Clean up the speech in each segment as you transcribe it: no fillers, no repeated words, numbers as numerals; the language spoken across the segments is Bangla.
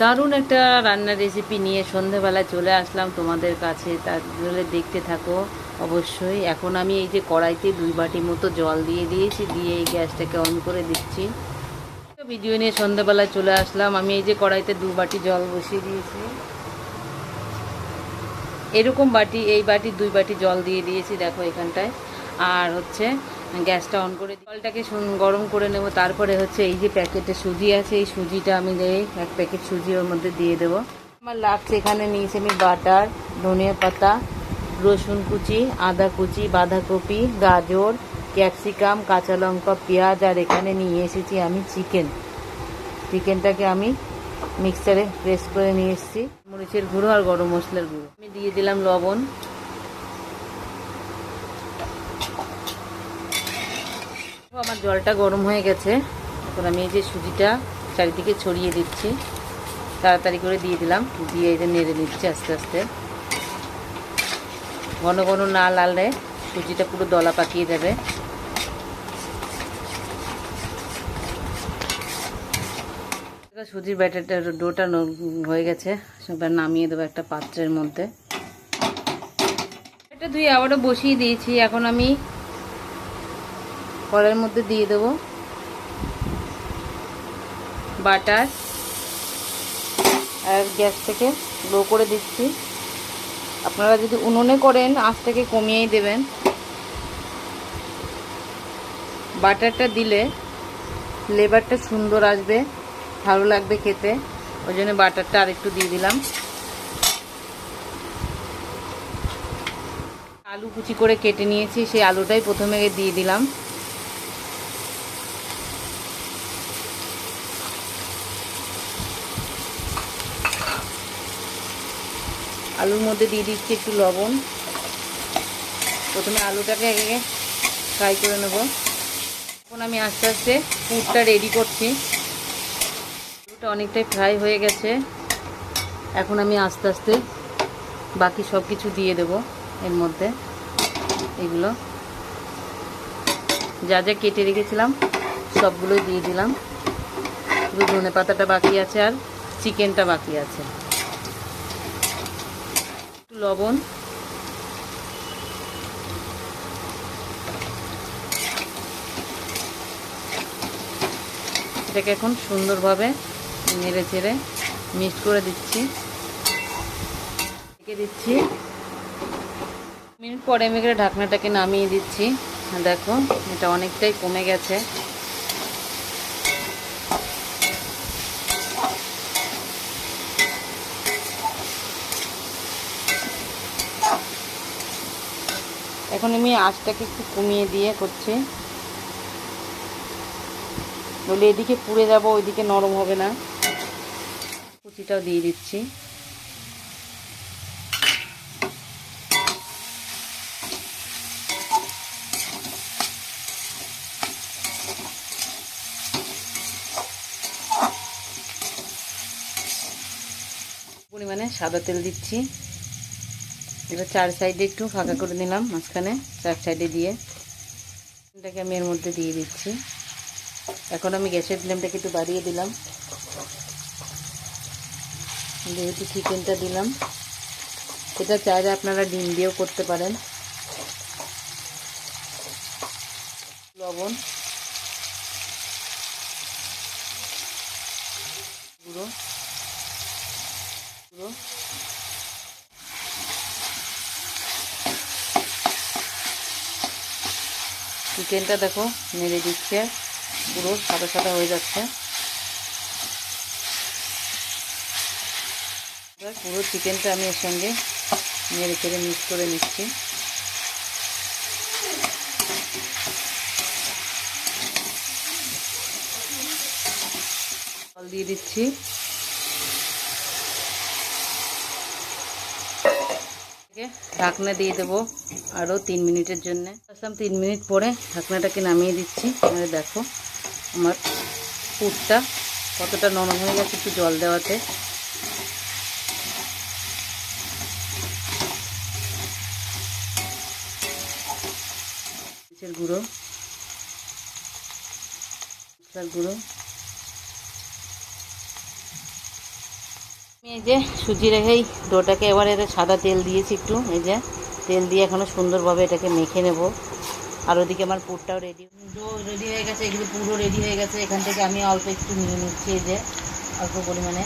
দারুণ একটা রান্নার রেসিপি নিয়ে সন্ধেবেলায় চলে আসলাম তোমাদের কাছে, তাহলে দেখতে থাকো অবশ্যই। এখন আমি এই যে কড়াইতে 2 বাটি মতো জল দিয়ে দিয়েছি, দিয়ে এই গ্যাসটাকে অন করে দিচ্ছি। ভিডিও নিয়ে সন্ধেবেলায় চলে আসলাম। আমি এই যে কড়াইতে 2 বাটি জল বসিয়ে দিয়েছি, এরকম বাটি, এই বাটি 2 বাটি জল দিয়ে দিয়েছি দেখো এখানটায়। আর হচ্ছে গ্যাসটা অন করে জলটাকে গরম করে নেব। তারপরে হচ্ছে এই যে প্যাকেটে সুজি আছে, এই সুজিটা আমি এক প্যাকেট সুজি ওর মধ্যে দিয়ে দেবো। আমার লাগছে, এখানে নিয়েছি আমি বাটার, ধনিয়া পাতা, রসুন কুচি, আদা কুচি, বাঁধাকপি, গাজর, ক্যাপসিকাম, কাঁচা লঙ্কা, পেঁয়াজ, আর এখানে নিয়ে এসেছি আমি চিকেনটাকে আমি মিক্সারে প্রেস করে নিয়ে এসেছি। মরিচের গুঁড়ো আর গরম মশলার গুঁড়ো আমি দিয়ে দিলাম, লবণ। আমার জলটা গরম হয়ে গেছে। এখন আমি এই যে সুজিটা চারিদিকে ছড়িয়ে দিচ্ছি, তাড়াতাড়ি করে দিয়ে দিলাম, দিয়ে এই যে নেড়ে নিচ্ছি আস্তে আস্তে। ঘন ঘন না লাললে সুজিটা পুরো দলা পাকিয়ে যাবে। সুজির ব্যাটারটা ডোটা হয়ে গেছে, এবার নামিয়ে দেবো একটা পাত্রের মধ্যে। এটা ধুয়ে আবারও বসিয়ে দিয়েছি। এখন আমি কড়াইয়ের মধ্যে দিয়ে দেবো বাটার, আর গ্যাস থেকে লো করে দিচ্ছি। আপনারা যদি উনুনে করেন আঁচটাকে কমিয়েই দেবেন। বাটারটা দিলে ফ্লেভারটা সুন্দর আসবে, ভালো লাগবে খেতে, ওই জন্য বাটারটা আরেকটু দিয়ে দিলাম। আলু কুচি করে কেটে নিয়েছি, সেই আলুটাই প্রথমে দিয়ে দিলাম। আলুর মধ্যে দিয়ে দিচ্ছি একটু লবণ। প্রথমে আলুটাকে আগে ফ্রাই করে নেব। এখন আমি আস্তে আস্তে পুরটা রেডি করছি। আলুটা অনেকটাই ফ্রাই হয়ে গেছে। এখন আমি আস্তে আস্তে বাকি সব কিছু দিয়ে দেব এর মধ্যে। এগুলো যা যা কেটে রেখেছিলাম সবগুলোই দিয়ে দিলাম। শুধু ধনে পাতাটা বাকি আছে আর চিকেনটা বাকি আছে। একটু লবণ, এটাকে এখন সুন্দরভাবে নেড়ে চেড়ে মিক্স করে দিচ্ছি। ঢেকে দিচ্ছি। মিনিট পরে আমি ঢাকনাটাকে নামিয়ে দিচ্ছি। দেখো এটা অনেকটাই কমে গেছে। এখন আমি আঁচটাকে একটু কমিয়ে দিয়ে করছি, বলে এদিকে পুড়ে যাব, ওইদিকে নরম হবে না। কুচিটাও দিয়ে দিচ্ছি। পরিমাণে সাদা তেল দিচ্ছি। এবার 4 সাইডে একটু ফাঁকা করে নিলাম, মাঝখানে 4 সাইডে দিয়ে এটাকে আমি এর মধ্যে দিয়ে দিচ্ছি। এখন আমি গ্যাসের ফ্লেমটাকে একটু বাড়িয়ে দিলাম, যেহেতু চিকেনটা দিলাম। এটা চাইলে আপনারা ডিম দিয়েও করতে পারেন। লবণ, গুঁড়ো গুঁড়ো, চিকেনটা দেখো নেড়ে দিচ্ছে, পুরো সাদা সাদা হয়ে যাচ্ছে। এবার পুরো চিকেনটা আমি এর সঙ্গে নেড়ে চেড়ে মিক্স করে নিচ্ছি। জল দিয়ে দিচ্ছি। ঢাকনা দিয়ে দেবো আরও 3 মিনিটের জন্য। 3 মিনিট পরে ঢাকনাটাকে নামিয়ে দিচ্ছি। আর দেখো আমার পুরটা কতটা নরম হয়ে গেছে একটু জল দেওয়াতে। মরিচের গুঁড়ো, মশলার গুঁড়ো, আমি এই যে সুজি রেখেই ডোটাকে এবারে সাদা তেল দিয়েছি একটু, এই যে তেল দিয়ে এখনো সুন্দরভাবে এটাকে মেখে নেব। আর ওদিকে আমার পুরটাও রেডি, ডো রেডি হয়ে গেছে, এগুলো পুরো রেডি হয়ে গেছে। এখান থেকে আমি অল্প একটু নিয়ে নিচ্ছি, এই যে অল্প পরিমাণে।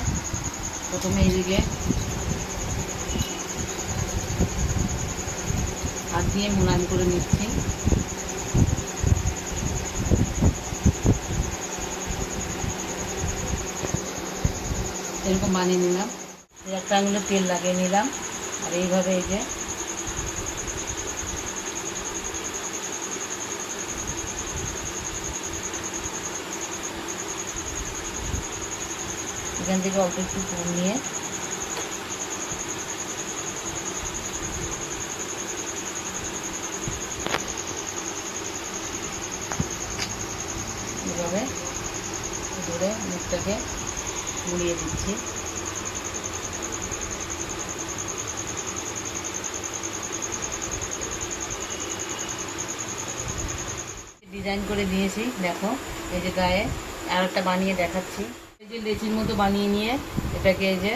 প্রথমে এইদিকে হাত দিয়ে মোলায়েম করে নিচ্ছি। এরকম বানিয়ে নিলাম, একটা আঙুলে তেল লাগিয়ে নিলাম। আর এইভাবে এই যে এখান থেকে অল্প একটু পুর নিয়ে এইভাবে ধরে মুখটাকে মুড়িয়ে দিচ্ছি। ডিজাইন করে দিয়েছি, দেখো এই যে গায়ে। আর একটা বানিয়ে দেখাচ্ছি, এই যে লেচির মতো বানিয়ে নিয়ে এটাকে এই যে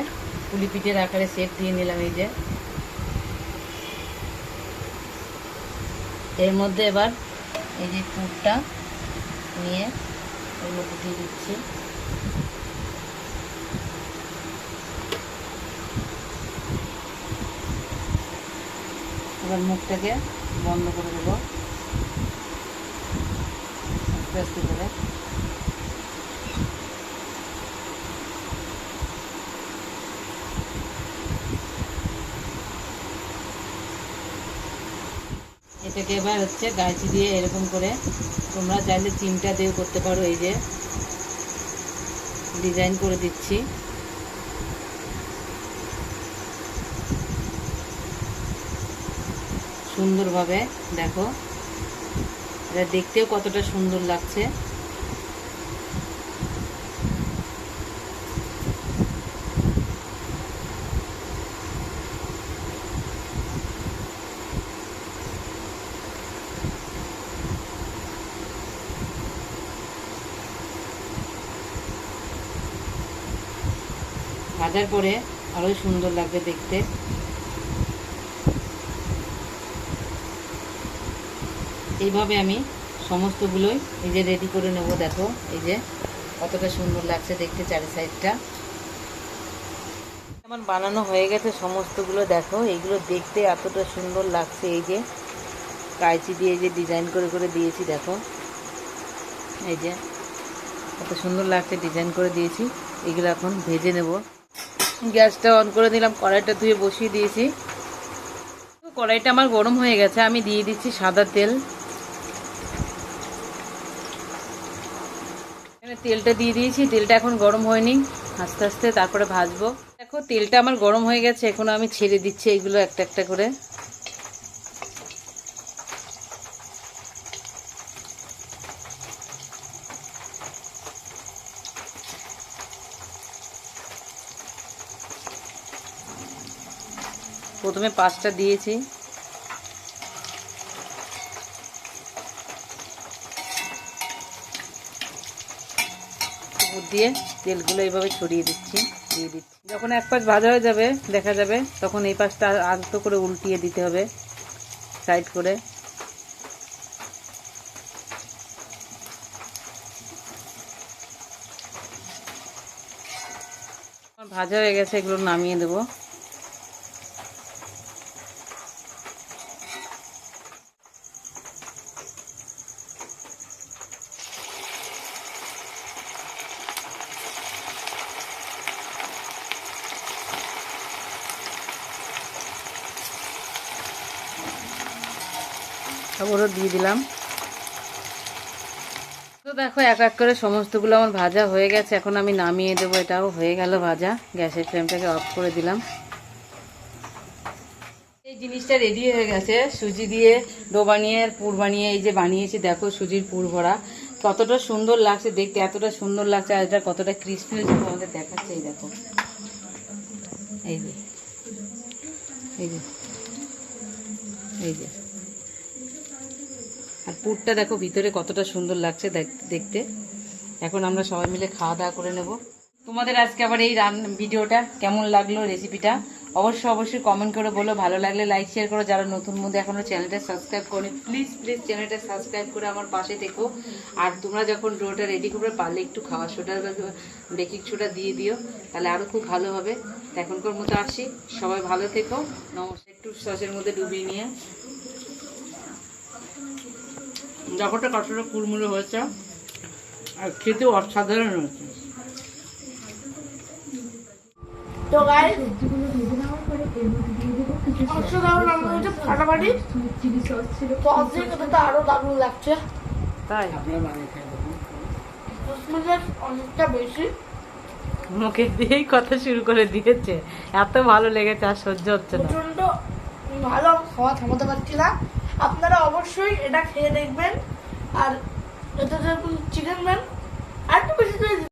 পুলি পিঠের আকারে শেপ দিয়ে নিলাম। এই যে এর মধ্যে এবার এই যে পুরটা নিয়ে এর মধ্যে দিয়ে দিচ্ছি। এবার মুখটাকে বন্ধ করে দেবো আস্তে আস্তে করে। এটাকে এবার হচ্ছে গাছি দিয়ে এরকম করে, তোমরা চাইলে চিমটা দিয়েও করতে পারো। এই যে ডিজাইন করে দিচ্ছি। সুন্দরভাবে দেখো, এটা দেখতেও কতটা সুন্দর লাগছে। ভাজার পরে আরো সুন্দর লাগবে দেখতে। এইভাবে আমি সমস্তগুলোই এই যে রেডি করে নেব। দেখো এই যে কতটা সুন্দর লাগছে দেখতে চারি সাইডটা। আমার বানানো হয়ে গেছে সমস্তগুলো। দেখো এইগুলো দেখতে এতটা সুন্দর লাগছে। এই যে কাঁচি দিয়ে যে ডিজাইন করে করে দিয়েছি, দেখো এই যে কত সুন্দর লাগছে, ডিজাইন করে দিয়েছি। এগুলো এখন ভেজে নেব। গ্যাসটা অন করে দিলাম, কড়াইটা ধুয়ে বসিয়ে দিয়েছি। কড়াইটা আমার গরম হয়ে গেছে, আমি দিয়ে দিচ্ছি সাদা তেল। তেলটা দিয়ে দিয়েছি, তেলটা এখন গরম হয়নি, আস্তে আস্তে তারপরে ভাজবো। দেখো তেলটা আমার গরম হয়ে গেছে, এখন আমি ছেড়ে দিচ্ছি এইগুলো একটা একটা করে। প্রথমে 5টা দিয়েছি, দিয়ে তেলগুলো এইভাবে ছড়িয়ে দিচ্ছি, দিয়ে দিচ্ছি। যখন এক পাশ ভাজা হয়ে যাবে দেখা যাবে, তখন এই পাশটা আলতো করে উল্টিয়ে দিতে হবে সাইড করে। ভাজা হয়ে গেছে, এগুলো নামিয়ে দেবো। আবারও দিয়ে দিলাম। তো দেখো এক এক করে সমস্তগুলো আমার ভাজা হয়ে গেছে, এখন আমি নামিয়ে দেবো। এটাও হয়ে গেল ভাজা। গ্যাসের ফ্লেমটাকে অফ করে দিলাম। এই জিনিসটা রেডি হয়ে গেছে। সুজি দিয়ে ডো বানিয়ে পুর বানিয়ে এই যে বানিয়েছি, দেখো সুজির পুর ভরা কতটা সুন্দর লাগছে দেখতে, এতটা সুন্দর লাগছে। আর এটা কতটা ক্রিস্পি হয়েছে তোমাদের দেখাচ্ছে। এই দেখো, এই যে এই যে এই যে আর পুরটা দেখো ভিতরে কতটা সুন্দর লাগছে দেখতে। এখন আমরা সবাই মিলে খাওয়া দাওয়া করে নেব। তোমাদের আজকে আবার এই ভিডিওটা কেমন লাগলো, রেসিপিটা অবশ্যই কমেন্ট করে বলো। ভালো লাগলে লাইক শেয়ার করো। যারা নতুন মধ্যে এখনো চ্যানেলটা সাবস্ক্রাইব করো, প্লিজ চ্যানেলটা সাবস্ক্রাইব করে আমার পাশে থেকো। আর তোমরা যখন ডোটা রেডি করবে পারলে একটু খাওয়া সোডা বেকিং সোডা দিয়ে দিও, তাহলে আরও খুব ভালো হবে। এখনকার মতো আসি, সবাই ভালো থেকো, নমস্কার। একটু সসের মধ্যে ডুবিয়ে নিয়ে যখনটা কতটা কুড়মুড়ো হয়েছে আর খেতে অসাধারণ হয়েছে। তো গাইস অসাধারণ আমরা হচ্ছে ফাটাফাটি সস দিয়ে খেতে তো আরো দারুণ লাগছে। তাই অনেকটা বেশি মুখে দিয়েই কথা শুরু করে দিয়েছে, এত ভালো লেগেছে আর সহ্য হচ্ছে না। প্রচন্ড ভালো, খাওয়া থামাতে পারছি না। আপনারা অবশ্যই এটা খেয়ে দেখবেন। আর এটা যেরকম চিকেন ম্যান আর একটু বেশি করে